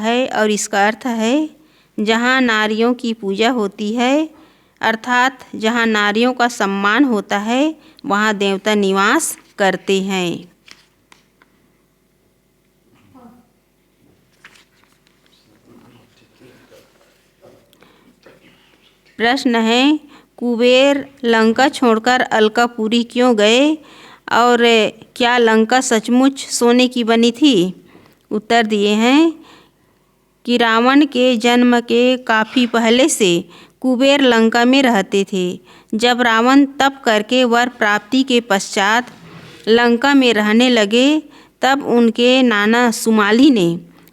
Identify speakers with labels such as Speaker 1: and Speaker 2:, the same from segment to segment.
Speaker 1: है और इसका अर्थ है जहाँ नारियों की पूजा होती है, अर्थात जहाँ नारियों का सम्मान होता है वहाँ देवता निवास करते हैं। प्रश्न है, कुबेर लंका छोड़कर अलकापुरी क्यों गए और क्या लंका सचमुच सोने की बनी थी? उत्तर दिए हैं कि रावण के जन्म के काफ़ी पहले से कुबेर लंका में रहते थे। जब रावण तप करके वर प्राप्ति के पश्चात लंका में रहने लगे तब उनके नाना सुमाली ने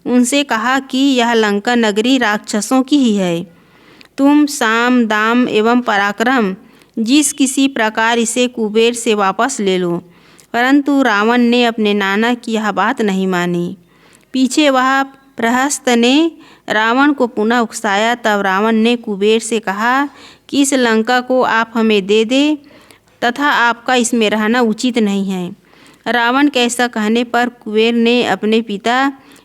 Speaker 1: उनसे कहा कि यह लंका नगरी राक्षसों की ही है। तुम साम दाम एवं पराक्रम जिस किसी प्रकार इसे कुबेर से वापस ले लो। परंतु रावण ने अपने नाना की यह बात नहीं मानी। पीछे वह प्रहस्त ने रावण को पुनः उकसाया। तब रावण ने कुबेर से कहा कि इस लंका को आप हमें दे दे तथा आपका इसमें रहना उचित नहीं है। रावण के ऐसा कहने पर कुबेर ने अपने पिता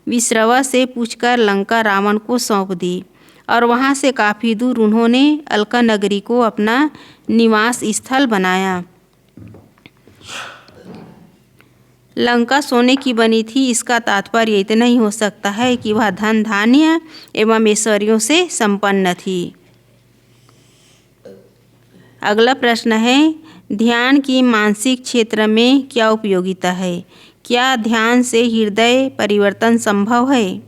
Speaker 1: विश्रवा से पूछकर लंका रावण को सौंप दी और वहाँ से काफ़ी दूर उन्होंने अलका नगरी को अपना निवास स्थल बनाया। लंका सोने की बनी थी, इसका तात्पर्य इतना ही हो सकता है कि वह धन धान्य एवं ऐश्वर्यों से संपन्न थी। अगला प्रश्न है, ध्यान की मानसिक क्षेत्र में क्या उपयोगिता है? क्या ध्यान से हृदय परिवर्तन संभव है?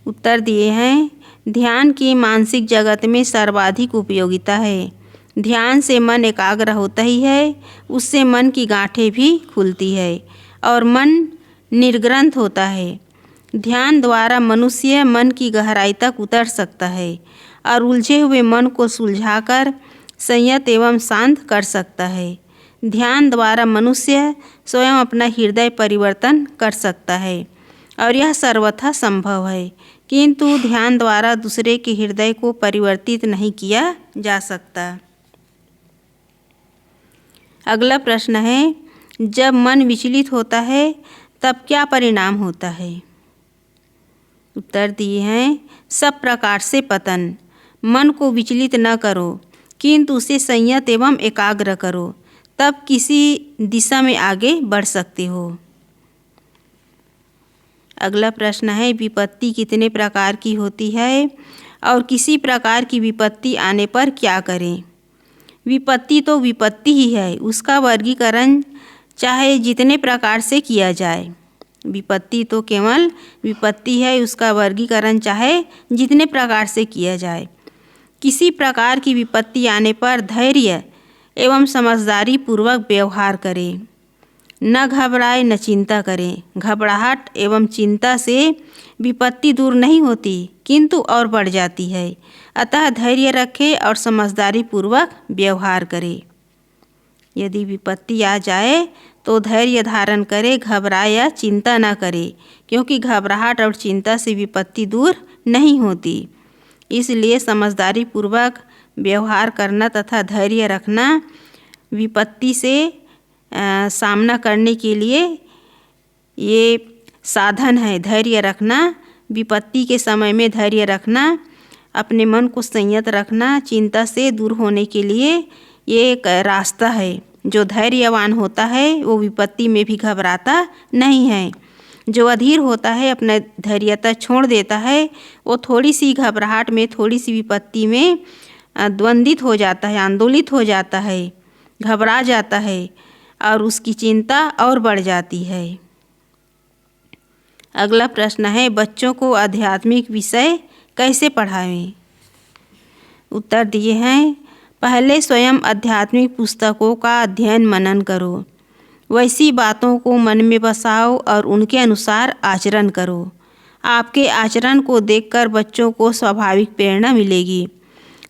Speaker 1: उत्तर दिए हैं, ध्यान की मानसिक जगत में सर्वाधिक उपयोगिता है। ध्यान से मन एकाग्र होता ही है, उससे मन की गांठें भी खुलती है और मन निर्ग्रंथ होता है। ध्यान द्वारा मनुष्य मन की गहराई तक उतर सकता है और उलझे हुए मन को सुलझाकर संयत एवं शांत कर सकता है। ध्यान द्वारा मनुष्य स्वयं अपना हृदय परिवर्तन कर सकता है और यह सर्वथा संभव है, किंतु ध्यान द्वारा दूसरे के हृदय को परिवर्तित नहीं किया जा सकता। अगला प्रश्न है, जब मन विचलित होता है तब क्या परिणाम होता है? उत्तर दिए हैं, सब प्रकार से पतन। मन को विचलित न करो किंतु उसे संयत एवं एकाग्र करो, तब किसी दिशा में आगे बढ़ सकते हो। अगला प्रश्न है, विपत्ति कितने प्रकार की होती है और किसी प्रकार की विपत्ति आने पर क्या करें? विपत्ति तो विपत्ति ही है, उसका वर्गीकरण चाहे जितने प्रकार से किया जाए। विपत्ति तो केवल विपत्ति है, उसका वर्गीकरण चाहे जितने प्रकार से किया जाए। किसी प्रकार की विपत्ति आने पर धैर्य एवं समझदारी पूर्वक व्यवहार करें। न घबराए न चिंता करें। घबराहट एवं चिंता से विपत्ति दूर नहीं होती किंतु और बढ़ जाती है। अतः धैर्य रखें और समझदारी पूर्वक व्यवहार करें। यदि विपत्ति आ जाए तो धैर्य धारण करें, घबराए या चिंता न करें, क्योंकि घबराहट और चिंता से विपत्ति दूर नहीं होती। इसलिए समझदारी पूर्वक व्यवहार करना तथा धैर्य रखना विपत्ति से सामना करने के लिए ये साधन है। धैर्य रखना, विपत्ति के समय में धैर्य रखना, अपने मन को संयत रखना, चिंता से दूर होने के लिए ये एक रास्ता है। जो धैर्यवान होता है वो विपत्ति में भी घबराता नहीं है। जो अधीर होता है, अपना धैर्यता छोड़ देता है, वो थोड़ी सी घबराहट में, थोड़ी सी विपत्ति में द्वंद्वित हो जाता है, आंदोलित हो जाता है, घबरा जाता है और उसकी चिंता और बढ़ जाती है। अगला प्रश्न है, बच्चों को आध्यात्मिक विषय कैसे पढ़ाएं? उत्तर दिए हैं, पहले स्वयं आध्यात्मिक पुस्तकों का अध्ययन मनन करो, वैसी बातों को मन में बसाओ और उनके अनुसार आचरण करो। आपके आचरण को देखकर बच्चों को स्वाभाविक प्रेरणा मिलेगी।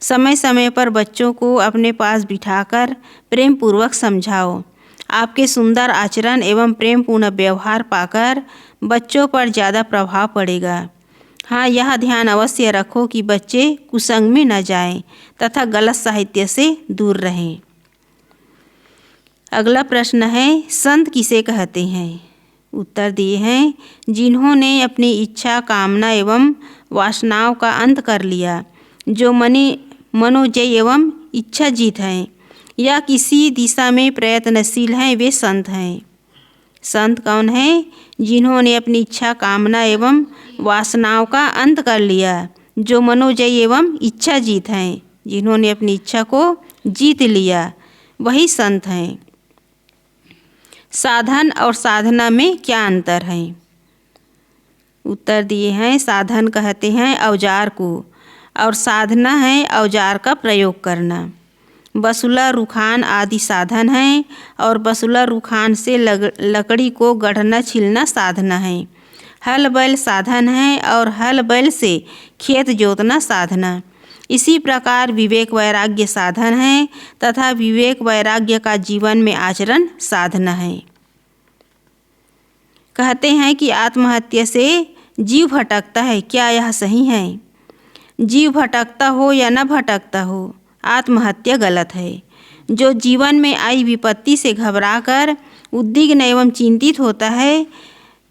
Speaker 1: समय समय पर बच्चों को अपने पास बिठाकर प्रेम पूर्वक समझाओ। आपके सुंदर आचरण एवं प्रेमपूर्ण व्यवहार पाकर बच्चों पर ज़्यादा प्रभाव पड़ेगा। हाँ, यह ध्यान अवश्य रखो कि बच्चे कुसंग में न जाएं तथा गलत साहित्य से दूर रहें। अगला प्रश्न है, संत किसे कहते हैं? उत्तर दिए हैं, जिन्होंने अपनी इच्छा, कामना एवं वासनाओं का अंत कर लिया, जो मनोजय एवं इच्छा जीत हैं या किसी दिशा में प्रयत्नशील हैं, वे संत हैं। संत कौन है? जिन्होंने अपनी इच्छा, कामना एवं वासनाओं का अंत कर लिया, जो मनोजय एवं इच्छा जीत हैं, जिन्होंने अपनी इच्छा को जीत लिया, वही संत हैं। साधन और साधना में क्या अंतर है? उत्तर दिए हैं, साधन कहते हैं औजार को और साधना है औजार का प्रयोग करना। बसुला, रुखान आदि साधन हैं और बसुला, रुखान से लकड़ी को गढ़ना, छिलना साधना है। हल बैल साधन है और हल बैल से खेत जोतना साधना। इसी प्रकार विवेक वैराग्य साधन है तथा विवेक वैराग्य का जीवन में आचरण साधना है। कहते हैं कि आत्महत्या से जीव भटकता है, क्या यह सही है? जीव भटकता हो या न भटकता हो, आत्महत्या गलत है। जो जीवन में आई विपत्ति से घबराकर उद्विग्न एवं चिंतित होता है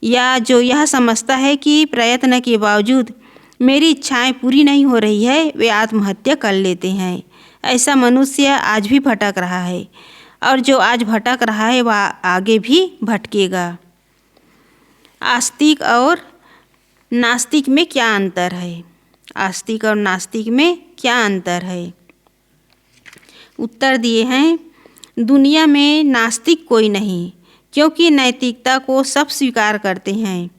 Speaker 1: या जो यह समझता है कि प्रयत्न के बावजूद मेरी इच्छाएं पूरी नहीं हो रही है, वे आत्महत्या कर लेते हैं। ऐसा मनुष्य आज भी भटक रहा है और जो आज भटक रहा है वह आगे भी भटकेगा। आस्तिक और नास्तिक में क्या अंतर है? आस्तिक और नास्तिक में क्या अंतर है? उत्तर दिए हैं, दुनिया में नास्तिक कोई नहीं, क्योंकि नैतिकता को सब स्वीकार करते हैं।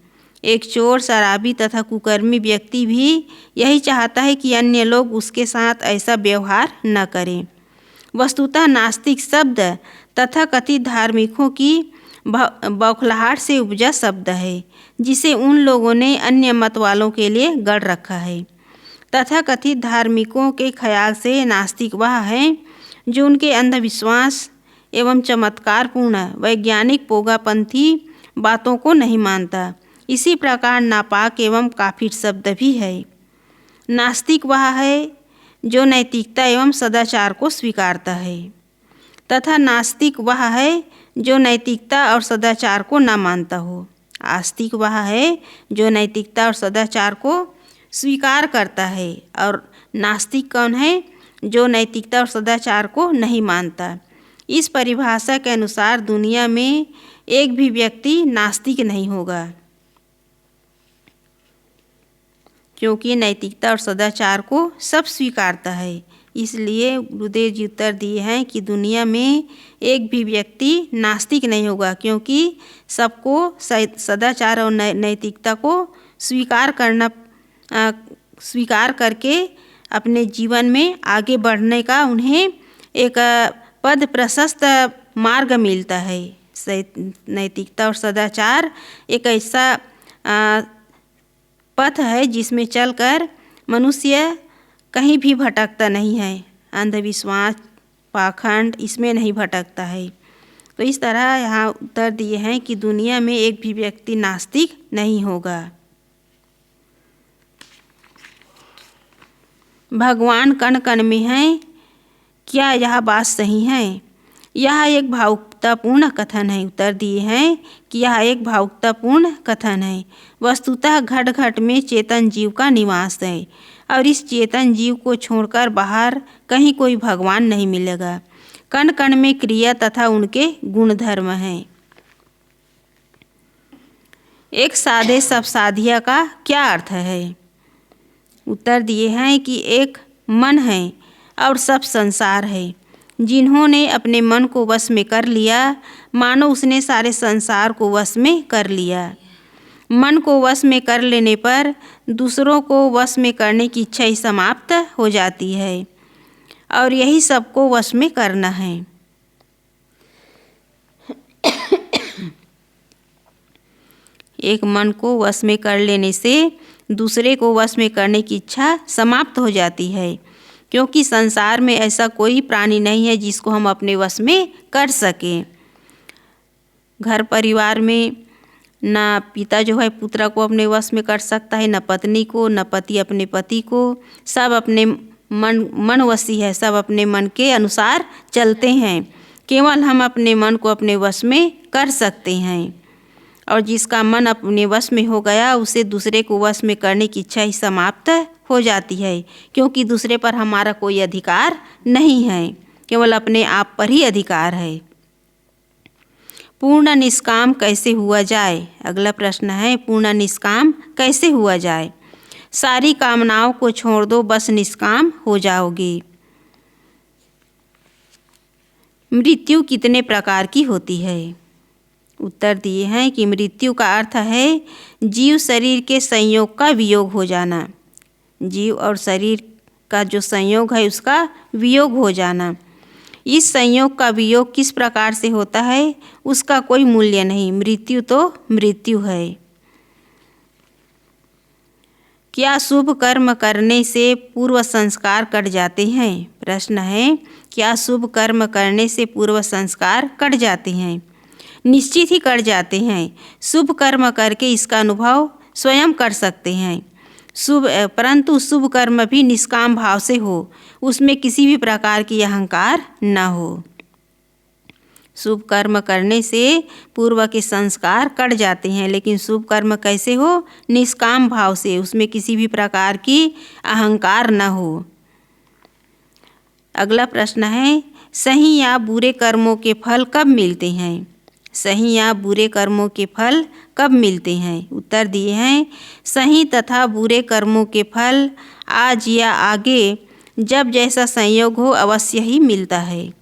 Speaker 1: एक चोर, शराबी तथा कुकर्मी व्यक्ति भी यही चाहता है कि अन्य लोग उसके साथ ऐसा व्यवहार न करें। वस्तुतः नास्तिक शब्द तथा कथित धार्मिकों की बौखलाहट से उपजा शब्द है, जिसे उन लोगों ने अन्य मत वालों के लिए गढ़ रखा है। तथा कथित धार्मिकों के ख्याल से नास्तिक वह है जो उनके अंधविश्वास एवं चमत्कारपूर्ण वैज्ञानिक पोगापंथी बातों को नहीं मानता। इसी प्रकार नापाक एवं काफिर शब्द भी है। नास्तिक वह है जो नैतिकता एवं सदाचार को स्वीकारता है तथा नास्तिक वह है जो नैतिकता और सदाचार को न मानता हो। आस्तिक वह है जो नैतिकता और सदाचार को स्वीकार करता है और नास्तिक कौन है? जो नैतिकता और सदाचार को नहीं मानता। इस परिभाषा के अनुसार दुनिया में एक भी व्यक्ति नास्तिक नहीं होगा, क्योंकि नैतिकता और सदाचार को सब स्वीकारता है। इसलिए गुरुदेव जी उत्तर दिए हैं कि दुनिया में एक भी व्यक्ति नास्तिक नहीं होगा, क्योंकि सबको सदाचार और नैतिकता को स्वीकार करके अपने जीवन में आगे बढ़ने का उन्हें एक पद प्रशस्त मार्ग मिलता है। नैतिकता और सदाचार एक ऐसा पथ है जिसमें चलकर मनुष्य कहीं भी भटकता नहीं है। अंधविश्वास, पाखंड इसमें नहीं भटकता है। तो इस तरह यहाँ उत्तर दिए हैं कि दुनिया में एक भी व्यक्ति नास्तिक नहीं होगा। भगवान कण कण में हैं, क्या यह बात सही है? यह एक भावुकतापूर्ण कथन है। उत्तर दिए हैं कि यह एक भावुकतापूर्ण कथन है। वस्तुतः घट घट में चेतन जीव का निवास है और इस चेतन जीव को छोड़कर बाहर कहीं कोई भगवान नहीं मिलेगा। कण कण में क्रिया तथा उनके गुण धर्म हैं। एक साधे सब साधिया का क्या अर्थ है? उत्तर दिए हैं कि एक मन है और सब संसार है। जिन्होंने अपने मन को वश में कर लिया, मानो उसने सारे संसार को वश में कर लिया। मन को वश में कर लेने पर दूसरों को वश में करने की इच्छा ही समाप्त हो जाती है और यही सबको वश में करना है। एक मन को वश में कर लेने से दूसरे को वश में करने की इच्छा समाप्त हो जाती है, क्योंकि संसार में ऐसा कोई प्राणी नहीं है जिसको हम अपने वश में कर सकें। घर परिवार में न पिता जो है पुत्र को अपने वश में कर सकता है, न पत्नी को, न पति अपने पति को। सब अपने मनवशी है, सब अपने मन के अनुसार चलते हैं। केवल हम अपने मन को अपने वश में कर सकते हैं और जिसका मन अपने वश में हो गया उसे दूसरे को वश में करने की इच्छा ही समाप्त हो जाती है, क्योंकि दूसरे पर हमारा कोई अधिकार नहीं है, केवल अपने आप पर ही अधिकार है। पूर्ण निष्काम कैसे हुआ जाए? अगला प्रश्न है, पूर्ण निष्काम कैसे हुआ जाए? सारी कामनाओं को छोड़ दो, बस निष्काम हो जाओगे। मृत्यु कितने प्रकार की होती है? उत्तर दिए हैं कि मृत्यु का अर्थ है जीव शरीर के संयोग का वियोग हो जाना। जीव और शरीर का जो संयोग है उसका वियोग हो जाना। इस संयोग का वियोग किस प्रकार से होता है उसका कोई मूल्य नहीं, मृत्यु तो मृत्यु है। क्या शुभ कर्म करने से पूर्व संस्कार कट जाते हैं? प्रश्न है, क्या शुभ कर्म करने से पूर्व संस्कार कट जाते हैं? निश्चित ही कट जाते हैं। शुभ कर्म करके इसका अनुभव स्वयं कर सकते हैं। परंतु शुभ कर्म भी निष्काम भाव से हो, उसमें किसी भी प्रकार की अहंकार न हो। शुभ कर्म करने से पूर्व के संस्कार कट जाते हैं, लेकिन शुभ कर्म कैसे हो? निष्काम भाव से, उसमें किसी भी प्रकार की अहंकार न हो। अगला प्रश्न है, सही या बुरे कर्मों के फल कब मिलते हैं? सही या बुरे कर्मों के फल कब मिलते हैं? उत्तर दिए हैं, सही तथा बुरे कर्मों के फल आज या आगे जब जैसा संयोग हो अवश्य ही मिलता है।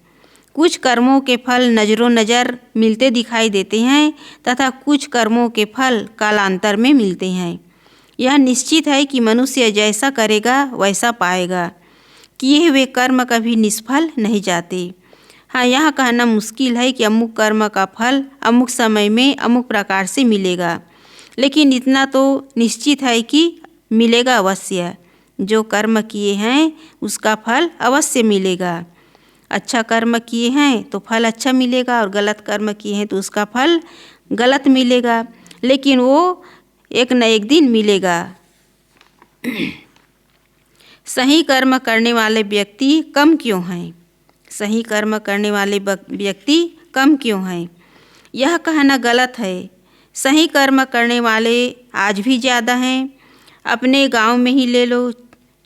Speaker 1: कुछ कर्मों के फल नज़रों नज़र मिलते दिखाई देते हैं तथा कुछ कर्मों के फल कालांतर में मिलते हैं। यह निश्चित है कि मनुष्य जैसा करेगा वैसा पाएगा। किए हुए कर्म कभी निष्फल नहीं जाते। हाँ, यह कहना मुश्किल है कि अमुक कर्म का फल अमुक समय में अमुक प्रकार से मिलेगा, लेकिन इतना तो निश्चित है कि मिलेगा अवश्य। जो कर्म किए हैं उसका फल अवश्य मिलेगा। अच्छा कर्म किए हैं तो फल अच्छा मिलेगा और गलत कर्म किए हैं तो उसका फल गलत मिलेगा, लेकिन वो एक न एक दिन मिलेगा। सही कर्म करने वाले व्यक्ति कम क्यों हैं? सही कर्म करने वाले व्यक्ति कम क्यों हैं? यह कहना गलत है। सही कर्म करने वाले आज भी ज़्यादा हैं। अपने गांव में ही ले लो,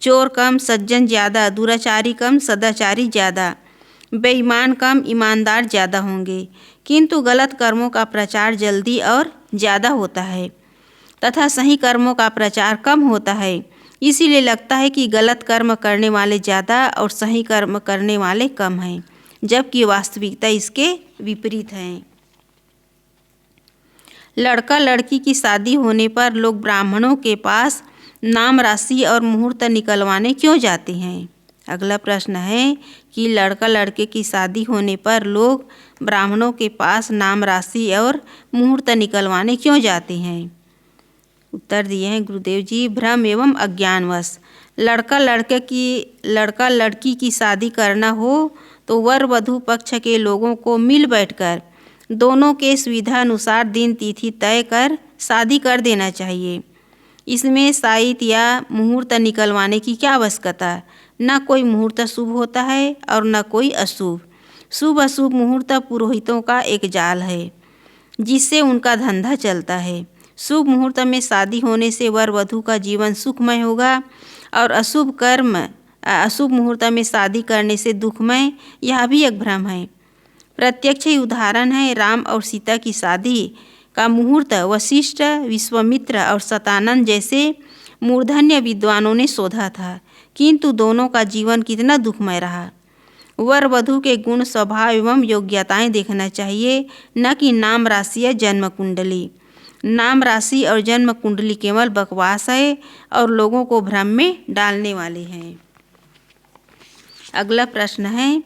Speaker 1: चोर कम सज्जन ज़्यादा, दुराचारी कम सदाचारी ज़्यादा, बेईमान कम ईमानदार ज़्यादा होंगे, किंतु गलत कर्मों का प्रचार जल्दी और ज़्यादा होता है तथा सही कर्मों का प्रचार कम होता है। इसीलिए लगता है कि गलत कर्म करने वाले ज़्यादा और सही कर्म करने वाले कम हैं, जबकि वास्तविकता इसके विपरीत है। लड़का लड़की की शादी होने पर लोग ब्राह्मणों के पास नाम राशि और मुहूर्त निकलवाने क्यों जाते हैं? अगला प्रश्न है कि लड़का लड़के की शादी होने पर लोग ब्राह्मणों के पास नाम राशि और मुहूर्त निकलवाने क्यों जाते हैं? उत्तर दिए हैं गुरुदेव जी, भ्रम एवं अज्ञानवश। लड़का लड़की की शादी करना हो तो वर वधू पक्ष के लोगों को मिल बैठकर दोनों के सुविधा अनुसार दिन तिथि तय कर शादी कर देना चाहिए। इसमें साइत या मुहूर्त निकलवाने की क्या आवश्यकता? न कोई मुहूर्त शुभ होता है और न कोई अशुभ। शुभ अशुभ मुहूर्त पुरोहितों का एक जाल है जिससे उनका धंधा चलता है। शुभ मुहूर्त में शादी होने से वर वधू का जीवन सुखमय होगा और अशुभ मुहूर्त में शादी करने से दुखमय, यह भी एक भ्रम है। प्रत्यक्ष ही उदाहरण है, राम और सीता की शादी का मुहूर्त वशिष्ठ, विश्वामित्र और शतानंद जैसे मूर्धन्य विद्वानों ने शोधा था, किंतु दोनों का जीवन कितना दुखमय रहा। वर वधू के गुण, स्वभाव एवं योग्यताएं देखना चाहिए, न कि नाम राशि या जन्म कुंडली। नाम राशि और जन्म कुंडली केवल बकवास है और लोगों को भ्रम में डालने वाले हैं। अगला प्रश्न है,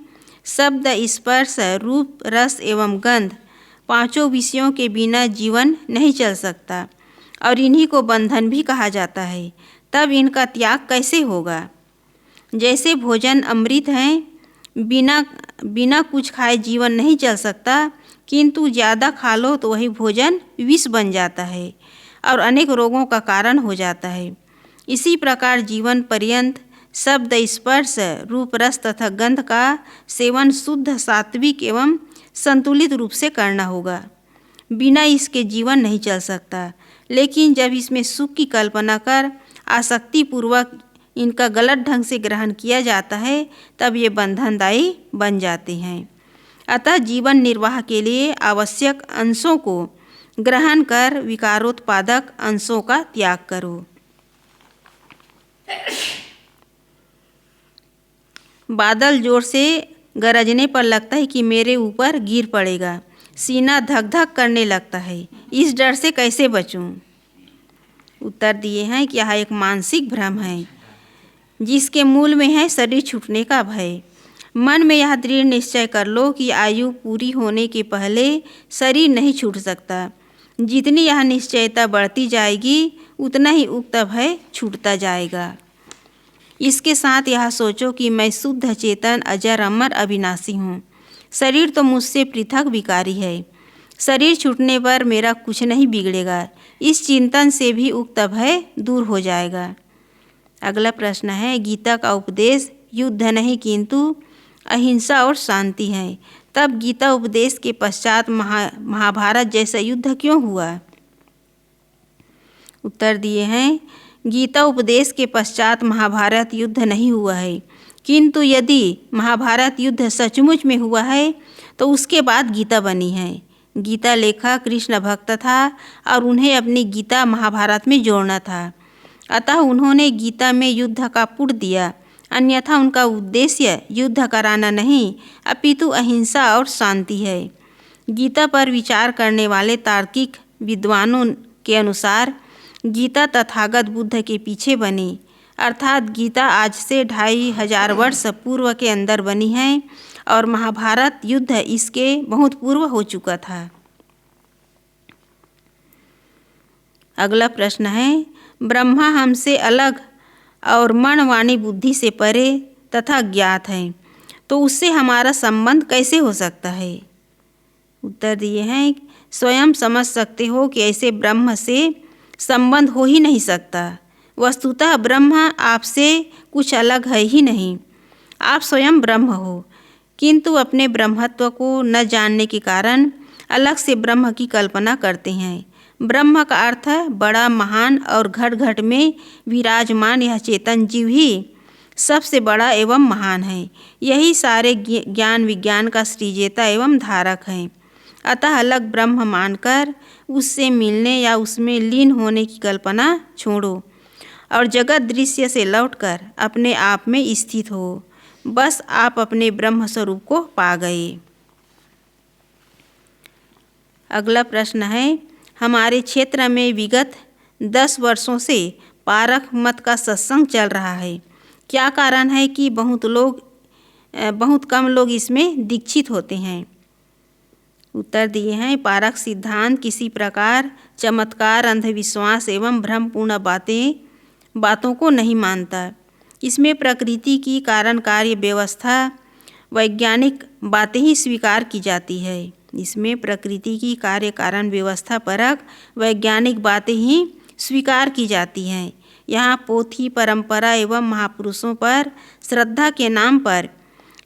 Speaker 1: शब्द, स्पर्श, रूप, रस एवं गंध पांचों विषयों के बिना जीवन नहीं चल सकता और इन्हीं को बंधन भी कहा जाता है। तब इनका त्याग कैसे होगा? जैसे भोजन अमृत हैं, बिना कुछ खाए जीवन नहीं चल सकता, किंतु ज़्यादा खा लो तो वही भोजन विष बन जाता है और अनेक रोगों का कारण हो जाता है। इसी प्रकार जीवन पर्यंत शब्द, स्पर्श, रूप, रस तथा गंध का सेवन शुद्ध, सात्विक एवं संतुलित रूप से करना होगा। बिना इसके जीवन नहीं चल सकता। लेकिन जब इसमें सुख की कल्पना कर आसक्तिपूर्वक इनका गलत ढंग से ग्रहण किया जाता है, तब ये बंधनदायी बन जाते हैं। अतः जीवन निर्वाह के लिए आवश्यक अंशों को ग्रहण कर विकारोत्पादक अंशों का त्याग करो। बादल जोर से गरजने पर लगता है कि मेरे ऊपर गिर पड़ेगा। सीना धक धक करने लगता है। इस डर से कैसे बचूं? उत्तर दिए हैं कि यह एक मानसिक भ्रम है, जिसके मूल में है शरीर छूटने का भय। मन में यह दृढ़ निश्चय कर लो कि आयु पूरी होने के पहले शरीर नहीं छूट सकता। जितनी यह निश्चयता बढ़ती जाएगी, उतना ही उक्त भय छूटता जाएगा। इसके साथ यह सोचो कि मैं शुद्ध चेतन अजर अमर अविनाशी हूँ। शरीर तो मुझसे पृथक विकारी है। शरीर छूटने पर मेरा कुछ नहीं बिगड़ेगा। इस चिंतन से भी उक्त भय दूर हो जाएगा। अगला प्रश्न है, गीता का उपदेश युद्ध नहीं किंतु अहिंसा और शांति है, तब गीता उपदेश के पश्चात महाभारत जैसा युद्ध क्यों हुआ? उत्तर दिए हैं, गीता उपदेश के पश्चात महाभारत युद्ध नहीं हुआ है, किंतु यदि महाभारत युद्ध सचमुच में हुआ है तो उसके बाद गीता बनी है। गीता लेखक कृष्ण भक्त था और उन्हें अपनी गीता महाभारत में जोड़ना था। अतः उन्होंने गीता में युद्ध का पुट दिया, अन्यथा उनका उद्देश्य युद्ध कराना नहीं अपितु अहिंसा और शांति है। गीता पर विचार करने वाले तार्किक विद्वानों के अनुसार गीता तथागत बुद्ध के पीछे बनी, अर्थात गीता आज से 2500 वर्ष पूर्व के अंदर बनी है और महाभारत युद्ध इसके बहुत पूर्व हो चुका था। अगला प्रश्न है, ब्रह्मा हमसे अलग और मन वाणी बुद्धि से परे तथा ज्ञात है, तो उससे हमारा संबंध कैसे हो सकता है? उत्तर दिए हैं, स्वयं समझ सकते हो कि ऐसे ब्रह्म से संबंध हो ही नहीं सकता। वस्तुतः ब्रह्म आपसे कुछ अलग है ही नहीं। आप स्वयं ब्रह्म हो, किंतु अपने ब्रह्मत्व को न जानने के कारण अलग से ब्रह्म की कल्पना करते हैं। ब्रह्म का अर्थ है बड़ा, महान और घट घट में विराजमान यह चेतन जीव ही सबसे बड़ा एवं महान है। यही सारे ज्ञान विज्ञान का सृजेता एवं धारक है। अतः अलग ब्रह्म मानकर उससे मिलने या उसमें लीन होने की कल्पना छोड़ो और जगत दृश्य से लौटकर अपने आप में स्थित हो। बस आप अपने ब्रह्म स्वरूप को पा गए। अगला प्रश्न है, हमारे क्षेत्र में विगत 10 वर्षों से पारख मत का सत्संग चल रहा है। क्या कारण है कि बहुत कम लोग इसमें दीक्षित होते हैं? उत्तर दिए हैं, पारख सिद्धांत किसी प्रकार चमत्कार, अंधविश्वास एवं भ्रमपूर्ण बातों को नहीं मानता। इसमें प्रकृति की कारण कार्य व्यवस्था, वैज्ञानिक बातें ही स्वीकार की जाती है। इसमें प्रकृति की कार्य कारण व्यवस्था परक वैज्ञानिक बातें ही स्वीकार की जाती हैं। यहाँ पोथी परंपरा एवं महापुरुषों पर श्रद्धा के नाम पर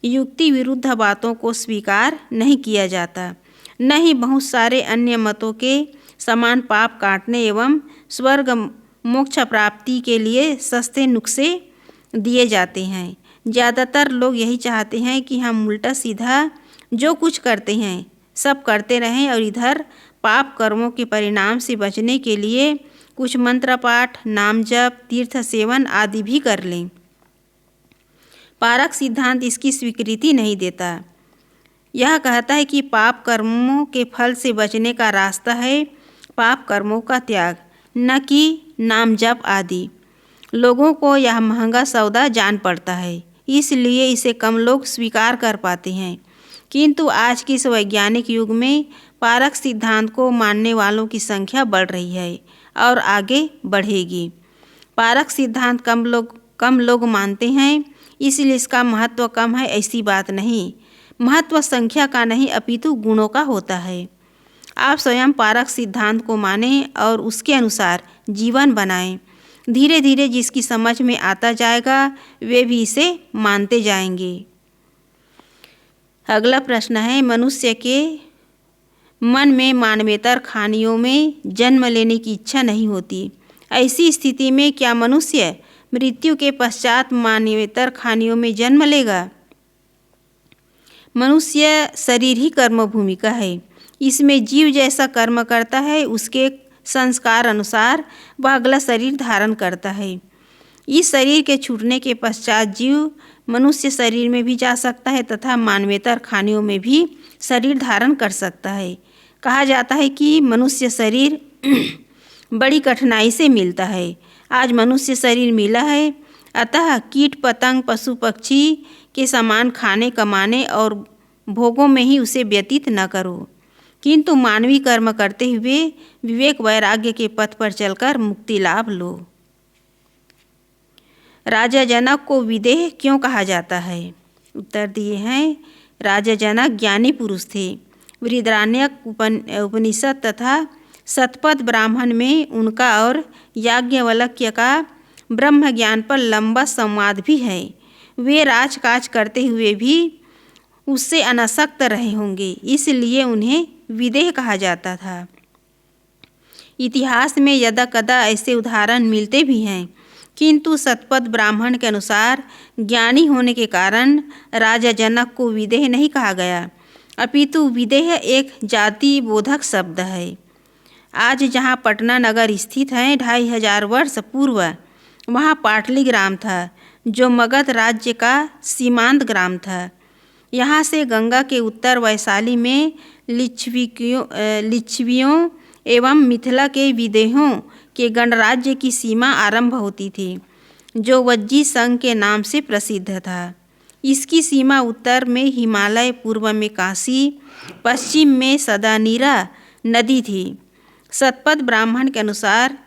Speaker 1: युक्ति विरुद्ध बातों को स्वीकार नहीं किया जाता। न ही बहुत सारे अन्य मतों के समान पाप काटने एवं स्वर्ग मोक्ष प्राप्ति के लिए सस्ते नुस्खे दिए जाते हैं। ज़्यादातर लोग यही चाहते हैं कि हम उल्टा सीधा जो कुछ करते हैं सब करते रहें और इधर पाप कर्मों के परिणाम से बचने के लिए कुछ मंत्र पाठ, नाम जप, तीर्थ सेवन आदि भी कर लें। पारक सिद्धांत इसकी स्वीकृति नहीं देता। यह कहता है कि पाप कर्मों के फल से बचने का रास्ता है पाप कर्मों का त्याग, न कि नाम जप आदि। लोगों को यह महंगा सौदा जान पड़ता है, इसलिए इसे कम लोग स्वीकार कर पाते हैं। किंतु आज के इस वैज्ञानिक युग में पारक सिद्धांत को मानने वालों की संख्या बढ़ रही है और आगे बढ़ेगी। पारक सिद्धांत कम लोग मानते हैं, इसलिए इसका महत्व कम है, ऐसी बात नहीं। महत्व संख्या का नहीं अपितु गुणों का होता है। आप स्वयं पारक सिद्धांत को मानें और उसके अनुसार जीवन बनाएं। धीरे धीरे जिसकी समझ में आता जाएगा वे भी इसे मानते जाएंगे। अगला प्रश्न है, मन में मानवेतर खानियों में जन्म लेने की इच्छा नहीं होती। ऐसी स्थिति में क्या मनुष्य मृत्यु के पश्चात मानवेतर खानियों में जन्म लेगा? मनुष्य शरीर ही कर्म भूमिका है। इसमें जीव जैसा कर्म करता है, उसके संस्कार अनुसार वह अगला शरीर धारण करता है। इस शरीर के छूटने के पश्चात जीव मनुष्य शरीर में भी जा सकता है तथा मानवेतर खानियों में भी शरीर धारण कर सकता है। कहा जाता है कि मनुष्य शरीर बड़ी कठिनाई से मिलता है। आज मनुष्य शरीर मिला है, अतः कीट पतंग पशु पक्षी के समान खाने कमाने और भोगों में ही उसे व्यतीत न करो, किंतु मानवीय कर्म करते हुए विवेक वैराग्य के पथ पर चलकर मुक्ति लाभ लो। राजा जनक को विदेह क्यों कहा जाता है? उत्तर दिए हैं, राजा जनक ज्ञानी पुरुष थे। बृहदारण्यक उपनिषद तथा शतपथ ब्राह्मण में उनका और याज्ञवल्क्य का ब्रह्म ज्ञान पर लंबा संवाद भी है। वे राजकाज करते हुए भी उससे अनासक्त रहे होंगे, इसलिए उन्हें विदेह कहा जाता था। इतिहास में यदा कदा ऐसे उदाहरण मिलते भी हैं, किंतु शतपथ ब्राह्मण के अनुसार ज्ञानी होने के कारण राजा जनक को विदेह नहीं कहा गया, अपितु विदेह एक जाति बोधक शब्द है। आज जहाँ पटना नगर स्थित है, 2500 वर्ष पूर्व वहाँ पाटली ग्राम था, जो मगध राज्य का सीमांत ग्राम था। यहाँ से गंगा के उत्तर वैशाली में लिच्छवियों एवं मिथिला के विदेहों के गणराज्य की सीमा आरंभ होती थी, जो वज्जी संघ के नाम से प्रसिद्ध था। इसकी सीमा उत्तर में हिमालय, पूर्व में काशी, पश्चिम में सदानीरा नदी थी। शतपथ ब्राह्मण के अनुसार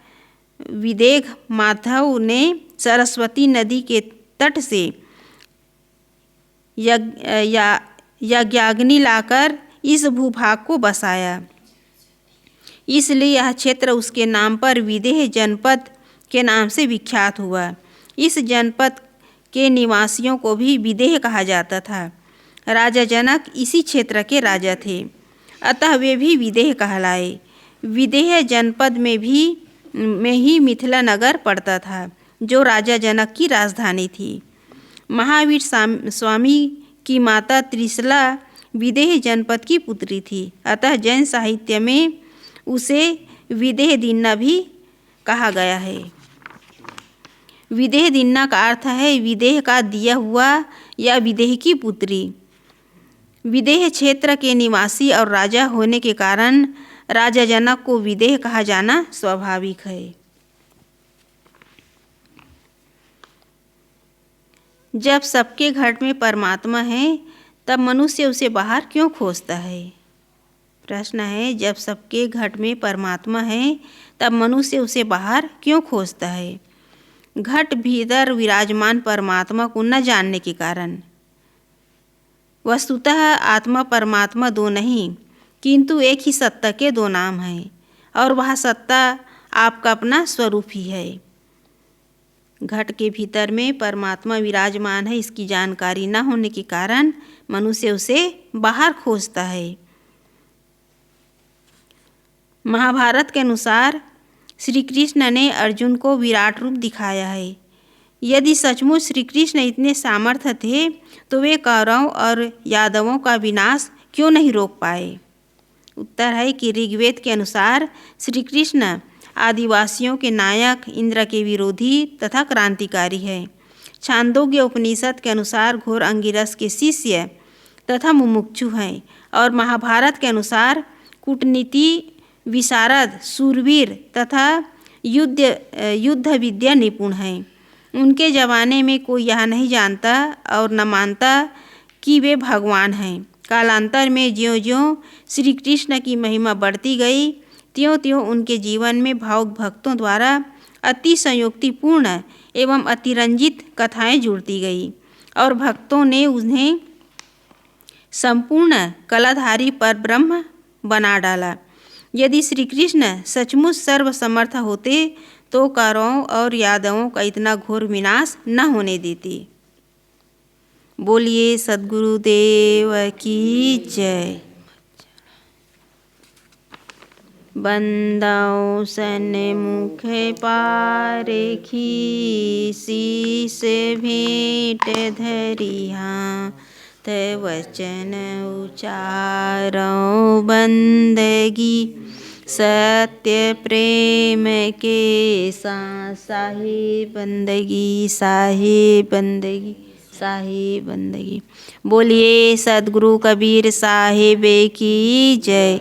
Speaker 1: विदेह माधव ने सरस्वती नदी के तट से यज्ञाग्नि लाकर इस भूभाग को बसाया, इसलिए यह क्षेत्र उसके नाम पर विदेह जनपद के नाम से विख्यात हुआ। इस जनपद के निवासियों को भी विदेह कहा जाता था। राजा जनक इसी क्षेत्र के राजा थे, अतः वे भी विदेह कहलाए। विदेह जनपद में ही मिथिला नगर पड़ता था, जो राजा जनक की राजधानी थी। महावीर स्वामी की माता त्रिशला विदेह जनपद की पुत्री थी, अतः जैन साहित्य में उसे विदेह दिन्ना भी कहा गया है। विदेह दिन्ना का अर्थ है विदेह का दिया हुआ या विदेह की पुत्री। विदेह क्षेत्र के निवासी और राजा होने के कारण राजा जनक को विदेह कहा जाना स्वाभाविक है। जब सबके घर में परमात्मा है, तब मनुष्य उसे बाहर क्यों खोजता है? प्रश्न है, जब सबके घट में परमात्मा है, तब मनुष्य उसे बाहर क्यों खोजता है? घट भीतर विराजमान परमात्मा को न जानने के कारण। वस्तुतः आत्मा परमात्मा दो नहीं, किंतु एक ही सत्ता के दो नाम हैं, और वह सत्ता आपका अपना स्वरूप ही है। घट के भीतर में परमात्मा विराजमान है, इसकी जानकारी न होने के कारण मनुष्य उसे बाहर खोजता है। महाभारत के अनुसार श्री कृष्ण ने अर्जुन को विराट रूप दिखाया है। यदि सचमुच श्री कृष्ण इतने सामर्थ्य थे, तो वे कौरवों और यादवों का विनाश क्यों नहीं रोक पाए? उत्तर है कि ऋग्वेद के अनुसार श्री कृष्ण आदिवासियों के नायक, इंद्र के विरोधी तथा क्रांतिकारी है। छांदोग्य उपनिषद के अनुसार घोर अंगिरस के शिष्य तथा मुमुक्षु हैं, और महाभारत के अनुसार कूटनीति विशारद, शूरवीर तथा युद्ध विद्या निपुण हैं। उनके ज़माने में कोई यह नहीं जानता और न मानता कि वे भगवान हैं। कालांतर में ज्यों-ज्यों श्री कृष्ण की महिमा बढ़ती गई, त्यों-त्यों उनके जीवन में भावुक भक्तों द्वारा अति संयोक्तिपूर्ण एवं अतिरंजित कथाएं जुड़ती गई, और भक्तों ने उन्हें संपूर्ण कलाधारी परब्रह्म बना डाला। यदि श्री कृष्ण सचमुच सर्वसमर्थ होते, तो कौरवों और यादवों का इतना घोर विनाश न होने देते। बोलिए सद्गुरुदेव की जय। बंदौ सन्मुख पारखी शीस भेंट धरिहा वचन उचारौ बंदगी सत्य प्रेम के साहिब बंदगी साहिब बंदगी साहिब बंदगी। बोलिए सद्गुरु कबीर साहिब की जय।